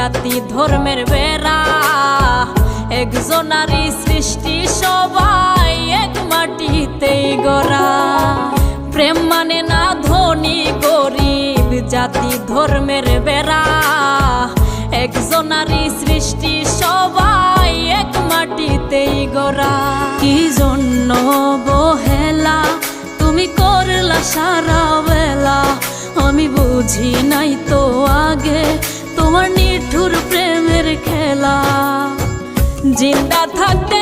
জাতি ধর্মের বেড়া, একজনারই সৃষ্টি সবাই এক মাটিতেই গড়া। প্রেম মানে না ধনী গরিব, জাতি ধর্মের বেড়া, একজনারই সৃষ্টি সবাই এক মাটিতেই গড়া। কি জন্য বহেলা তুমি করলা সারা বেলা, আমি বুঝি নাই তো আগে তোমার নিঠুর প্রেমের খেলা। জিন্দা থাকতে